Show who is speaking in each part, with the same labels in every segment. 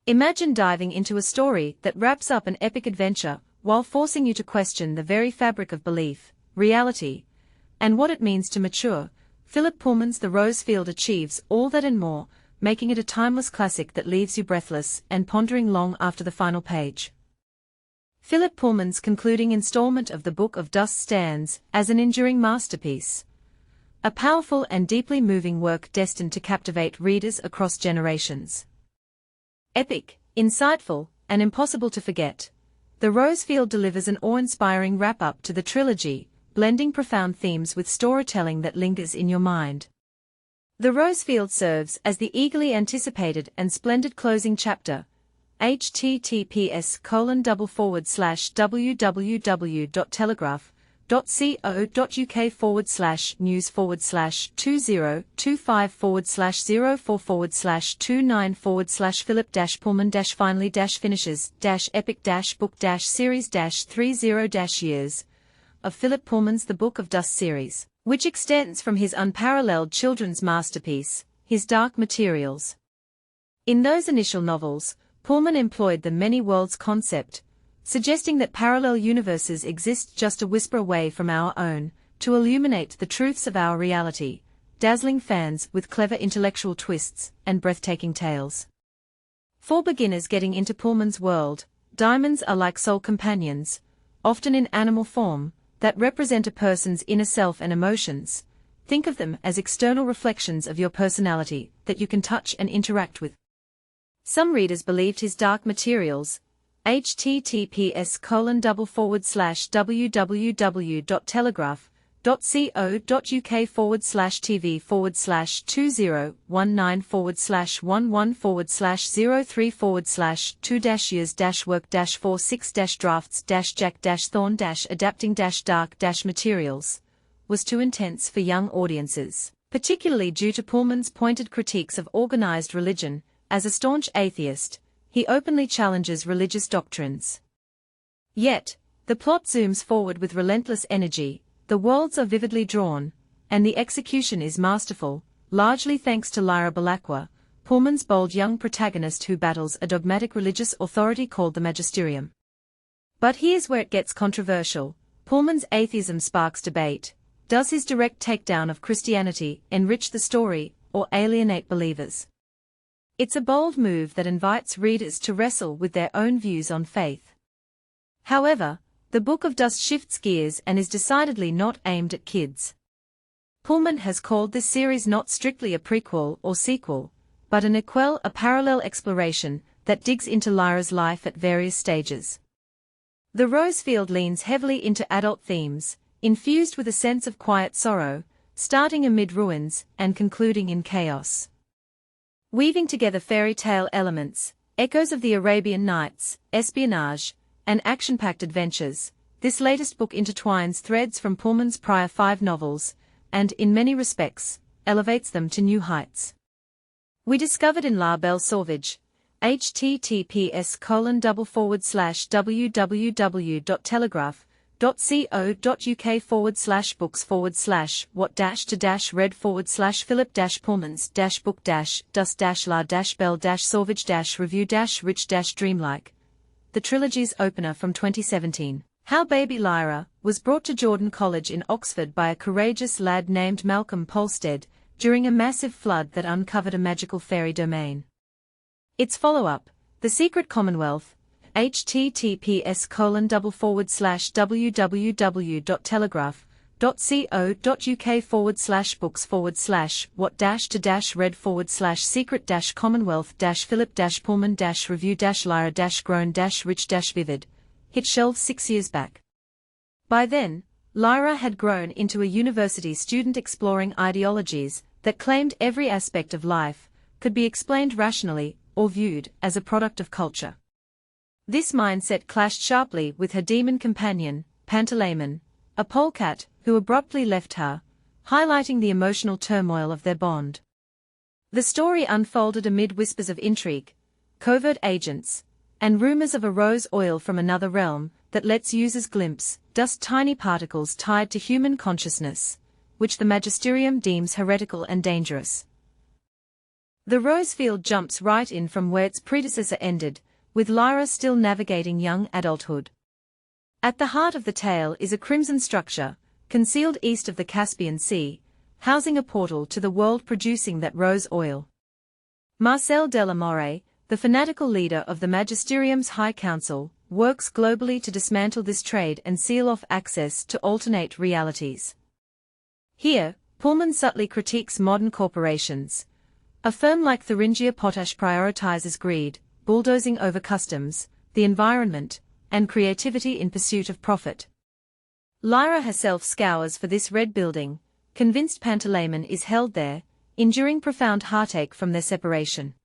Speaker 1: Imagine diving into a story that wraps up an epic adventure while forcing you to question the very fabric of belief, reality, and what it means to mature. Philip Pullman's The Rose Field achieves all that and more, making it a timeless classic that leaves you breathless and pondering long after the final page. Philip Pullman's concluding installment of The Book of Dust stands as an enduring masterpiece. A powerful and deeply moving work destined to captivate readers across generations. Epic, insightful, and impossible to forget, The Rose Field delivers an awe-inspiring wrap-up to the trilogy, blending profound themes with storytelling that lingers in your mind. The Rose Field serves as the eagerly anticipated and splendid closing chapter. https://www.telegraph.co.uk/news/04/24/29/Philip-Pullman finally-finishes-epic-book-series-30 years of Philip Pullman's The Book of Dust series, which extends from his unparalleled children's masterpiece, His Dark Materials. In those initial novels, Pullman employed the many worlds concept, suggesting that parallel universes exist just a whisper away from our own, to illuminate the truths of our reality, dazzling fans with clever intellectual twists and breathtaking tales. For beginners getting into Pullman's world, diamonds are like soul companions, often in animal form, that represent a person's inner self and emotions. Think of them as external reflections of your personality that you can touch and interact with. Some readers believed His Dark Materials, https://www.telegraph.co.uk/TV/2019//03//2-1-9//034/2-years-work-4/6-dark-materials, was too intense for young audiences, particularly due to Pullman's pointed critiques of organized religion. As a staunch atheist, he openly challenges religious doctrines. Yet, the plot zooms forward with relentless energy, the worlds are vividly drawn, and the execution is masterful, largely thanks to Lyra, Pullman's bold young protagonist who battles a dogmatic religious authority called the Magisterium. But here's where it gets controversial. Pullman's atheism sparks debate. Does his direct takedown of Christianity enrich the story, or alienate believers? It's a bold move that invites readers to wrestle with their own views on faith. However, The Book of Dust shifts gears and is decidedly not aimed at kids. Pullman has called this series not strictly a prequel or sequel, but an equel, a parallel exploration that digs into Lyra's life at various stages. The Rose Field leans heavily into adult themes, infused with a sense of quiet sorrow, starting amid ruins and concluding in chaos. Weaving together fairy tale elements, echoes of the Arabian Nights, espionage, and action-packed adventures, this latest book intertwines threads from Pullman's prior 5 novels, and, in many respects, elevates them to new heights. We discovered in La Belle Sauvage, https://what-to-what-red//philip-pullmans-book-review-rich-dreamlike, the trilogy's opener from 2017. How Baby Lyra was brought to Jordan College in Oxford by a courageous lad named Malcolm Polstead during a massive flood that uncovered a magical fairy domain. Its follow-up, The Secret Commonwealth, https://what-to-what-red/philip-pullman-review-lyra-grown-rich-vivid, hit shelves 6 years back. By then, Lyra had grown into a university student exploring ideologies that claimed every aspect of life could be explained rationally or viewed as a product of culture. This mindset clashed sharply with her demon companion, Pantalaimon, a polecat who abruptly left her, highlighting the emotional turmoil of their bond. The story unfolded amid whispers of intrigue, covert agents, and rumors of a rose oil from another realm that lets users glimpse dust tiny particles tied to human consciousness, which the Magisterium deems heretical and dangerous. The rose field jumps right in from where its predecessor ended, with Lyra still navigating young adulthood. At the heart of the tale is a crimson structure, concealed east of the Caspian Sea, housing a portal to the world producing that rose oil. Marcel Delamore, the fanatical leader of the Magisterium's High Council, works globally to dismantle this trade and seal off access to alternate realities. Here, Pullman subtly critiques modern corporations. A firm like Thuringia Potash prioritizes greed, bulldozing over customs, the environment, and creativity in pursuit of profit. Lyra herself scours for this red building, convinced Pantalaimon is held there, enduring profound heartache from their separation.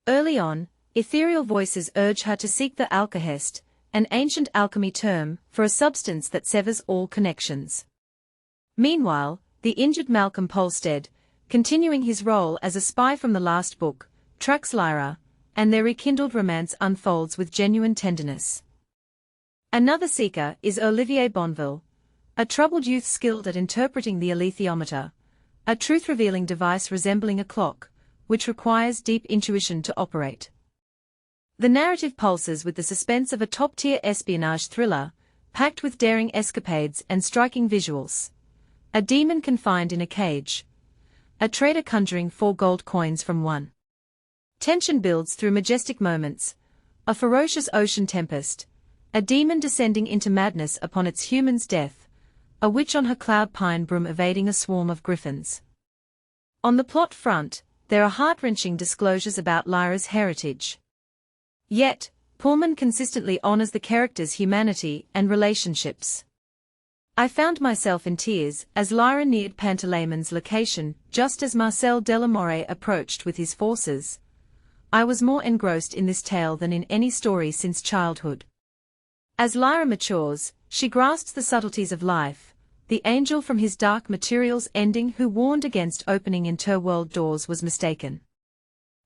Speaker 1: Early on, ethereal voices urge her to seek the alkahest, an ancient alchemy term for a substance that severs all connections. Meanwhile, the injured Malcolm Polstead, continuing his role as a spy from the last book, tracks Lyra, and their rekindled romance unfolds with genuine tenderness. Another seeker is Olivier Bonville, a troubled youth skilled at interpreting the alethiometer, a truth-revealing device resembling a clock, which requires deep intuition to operate. The narrative pulses with the suspense of a top-tier espionage thriller, packed with daring escapades and striking visuals. A demon confined in a cage. A trader conjuring 4 gold coins from one. Tension builds through majestic moments. A ferocious ocean tempest. A demon descending into madness upon its human's death. A witch on her cloud pine broom evading a swarm of griffins. On the plot front, there are heart-wrenching disclosures about Lyra's heritage. Yet, Pullman consistently honors the characters' humanity and relationships. I found myself in tears as Lyra neared Pantalaimon's location, just as Marcel Delamore approached with his forces. I was more engrossed in this tale than in any story since childhood. As Lyra matures, she grasps the subtleties of life, the angel from his dark materials ending who warned against opening interworld doors was mistaken.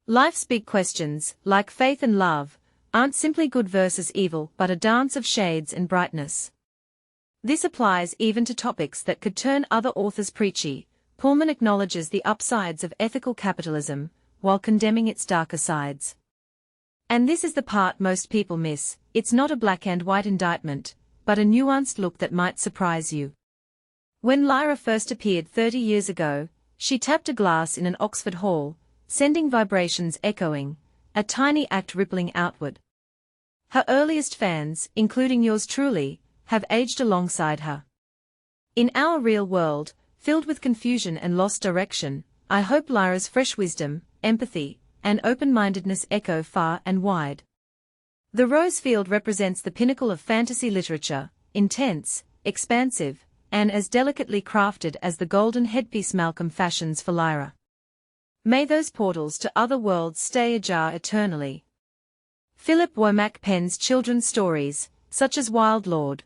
Speaker 1: Life's big questions, like faith and love, aren't simply good versus evil but a dance of shades and brightness. This applies even to topics that could turn other authors preachy. Pullman acknowledges the upsides of ethical capitalism, while condemning its darker sides. And this is the part most people miss, it's not a black and white indictment, but a nuanced look that might surprise you. When Lyra first appeared 30 years ago, she tapped a glass in an Oxford hall, sending vibrations echoing, a tiny act rippling outward. Her earliest fans, including yours truly, have aged alongside her. In our real world, filled with confusion and lost direction, I hope Lyra's fresh wisdom, empathy, and open-mindedness echo far and wide. The rose field represents the pinnacle of fantasy literature, intense, expansive, and as delicately crafted as the golden headpiece Malcolm fashions for Lyra. May those portals to other worlds stay ajar eternally. Philip Womack pens children's stories, such as Wild Lord.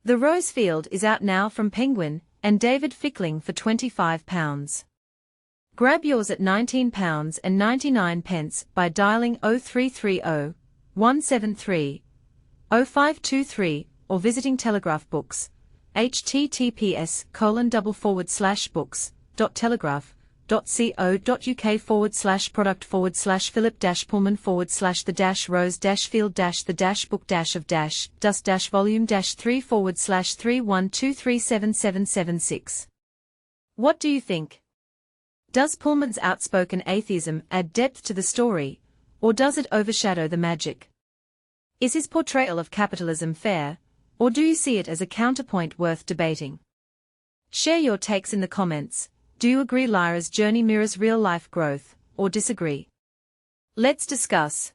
Speaker 1: The Rose Field is out now from Penguin and David Fickling for £25. Grab yours at £19.99 by dialing 0330 173 0523 or visiting Telegraph Books, https://product-field-book.telegraph.co.uk/the-rose-field-the-book-312377776. What do you think? Does Pullman's outspoken atheism add depth to the story, or does it overshadow the magic? Is his portrayal of capitalism fair, or do you see it as a counterpoint worth debating? Share your takes in the comments. Do you agree Lyra's journey mirrors real-life growth, or disagree? Let's discuss.